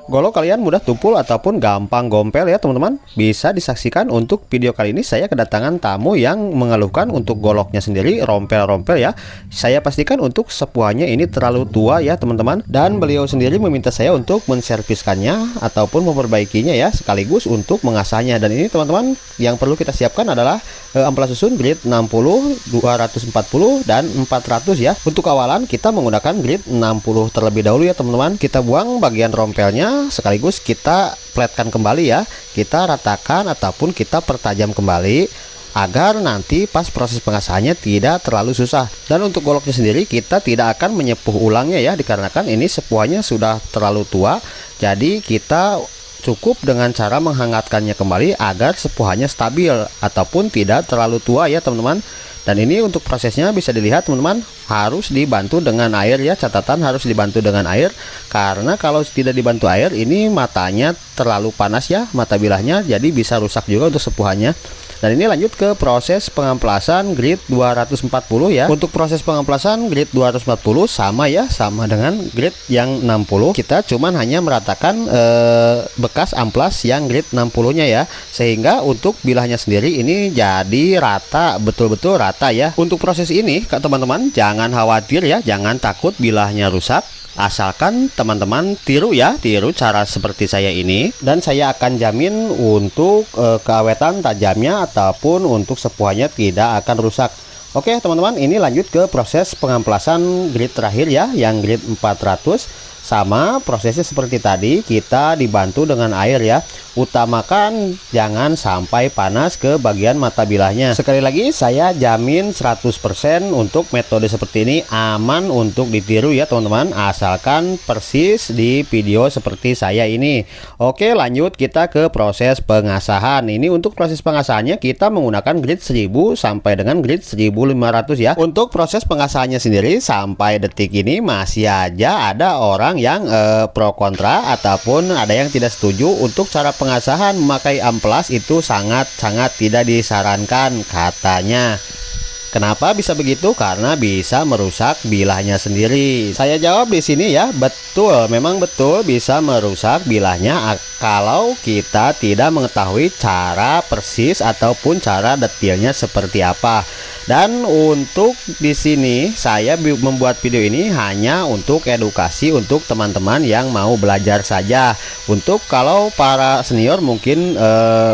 Golok kalian mudah tumpul ataupun gampang gompel ya teman-teman, bisa disaksikan. Untuk video kali ini saya kedatangan tamu yang mengeluhkan untuk goloknya sendiri rompel-rompel ya. Saya pastikan untuk sepuhannya ini terlalu tua ya teman-teman, dan beliau sendiri meminta saya untuk menserviskannya ataupun memperbaikinya ya, sekaligus untuk mengasahnya. Dan ini teman-teman yang perlu kita siapkan adalah amplas susun grid 60, 240 dan 400 ya. Untuk awalan kita menggunakan grid 60 terlebih dahulu ya teman-teman. Kita buang bagian rompelnya, sekaligus kita flatkan kembali ya, kita ratakan ataupun kita pertajam kembali agar nanti pas proses pengasahannya tidak terlalu susah. Dan untuk goloknya sendiri kita tidak akan menyepuh ulangnya ya, dikarenakan ini sepuhannya sudah terlalu tua. Jadi kita cukup dengan cara menghangatkannya kembali agar sepuhannya stabil ataupun tidak terlalu tua ya teman-teman. Dan ini untuk prosesnya bisa dilihat teman-teman, harus dibantu dengan air ya. Catatan harus dibantu dengan air, karena kalau tidak dibantu air ini matanya terlalu panas ya, mata bilahnya, jadi bisa rusak juga untuk sepuhannya. Dan ini lanjut ke proses pengamplasan grid 240 ya. Untuk proses pengamplasan grid 240 sama ya, sama dengan grid yang 60. Kita cuman hanya meratakan bekas amplas yang grid 60 nya ya, sehingga untuk bilahnya sendiri ini jadi rata, betul-betul rata ya. Untuk proses ini teman-teman jangan khawatir ya, jangan takut bilahnya rusak. Asalkan teman-teman tiru ya, tiru cara seperti saya ini, dan saya akan jamin untuk keawetan tajamnya ataupun untuk sepuhannya tidak akan rusak. Oke teman-teman, ini lanjut ke proses pengamplasan grid terakhir ya, yang grid 400. Sama prosesnya seperti tadi, kita dibantu dengan air ya. Utamakan jangan sampai panas ke bagian mata bilahnya. Sekali lagi saya jamin 100% untuk metode seperti ini aman untuk ditiru ya teman-teman, asalkan persis di video seperti saya ini. Oke, lanjut kita ke proses pengasahan. Ini untuk proses pengasahannya kita menggunakan grid 1000 sampai dengan grid 1500 ya. Untuk proses pengasahannya sendiri sampai detik ini masih aja ada orang yang pro kontra ataupun ada yang tidak setuju untuk cara pengasahan memakai amplas. Itu sangat-sangat tidak disarankan katanya. Kenapa bisa begitu? Karena bisa merusak bilahnya sendiri. Saya jawab di sini ya, betul, memang betul bisa merusak bilahnya kalau kita tidak mengetahui cara persis ataupun cara detailnya seperti apa. Dan untuk di sini saya membuat video ini hanya untuk edukasi untuk teman-teman yang mau belajar saja. Untuk kalau para senior mungkin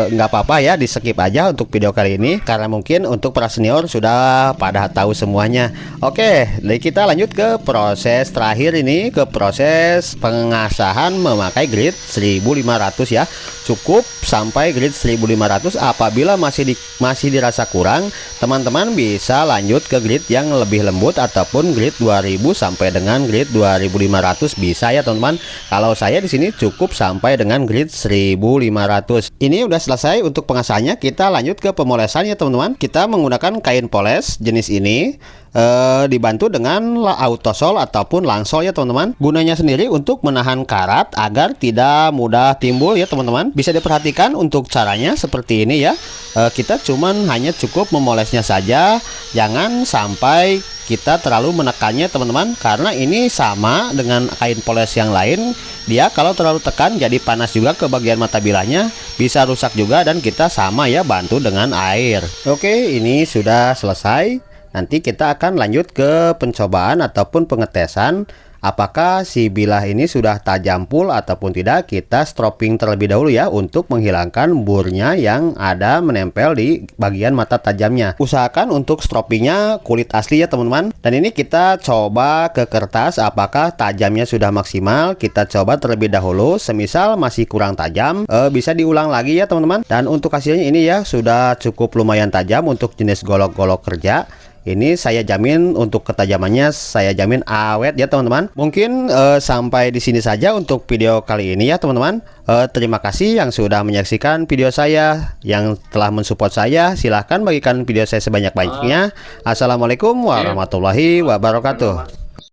nggak apa-apa ya, di skip aja untuk video kali ini, karena mungkin untuk para senior sudah pada tahu semuanya. Oke, jadi kita lanjut ke proses terakhir ini, ke proses pengasahan memakai grid 1500 ya. Cukup sampai grid 1500. Apabila masih dirasa kurang, teman-teman bisa lanjut ke grid yang lebih lembut ataupun grid 2000 sampai dengan grid 2500 bisa ya teman-teman. Kalau saya di sini cukup sampai dengan grid 1500. Ini udah selesai untuk pengasahannya. Kita lanjut ke pemolesan ya teman-teman. Kita menggunakan kain poles jenis ini, dibantu dengan autosol ataupun langsol ya teman-teman. Gunanya sendiri untuk menahan karat agar tidak mudah timbul ya teman-teman. Bisa diperhatikan untuk caranya seperti ini ya. Kita hanya cukup memolesnya saja, jangan sampai kita terlalu menekannya teman-teman, karena ini sama dengan kain poles yang lain. Dia kalau terlalu tekan jadi panas juga ke bagian mata bilahnya, bisa rusak juga, dan kita sama ya bantu dengan air. Oke, ini sudah selesai. Nanti kita akan lanjut ke pencobaan ataupun pengetesan apakah si bilah ini sudah tajam full ataupun tidak. Kita stropping terlebih dahulu ya, untuk menghilangkan burnya yang ada menempel di bagian mata tajamnya. Usahakan untuk stroppingnya kulit asli ya teman-teman. Dan ini kita coba ke kertas apakah tajamnya sudah maksimal. Kita coba terlebih dahulu, semisal masih kurang tajam, bisa diulang lagi ya teman-teman. Dan untuk hasilnya ini ya sudah cukup lumayan tajam untuk jenis golok-golok kerja. Ini saya jamin untuk ketajamannya, saya jamin awet ya teman-teman. Mungkin sampai di sini saja untuk video kali ini ya teman-teman. Terima kasih yang sudah menyaksikan video saya, yang telah mensupport saya. Silahkan bagikan video saya sebanyak-banyaknya. Assalamualaikum warahmatullahi wabarakatuh.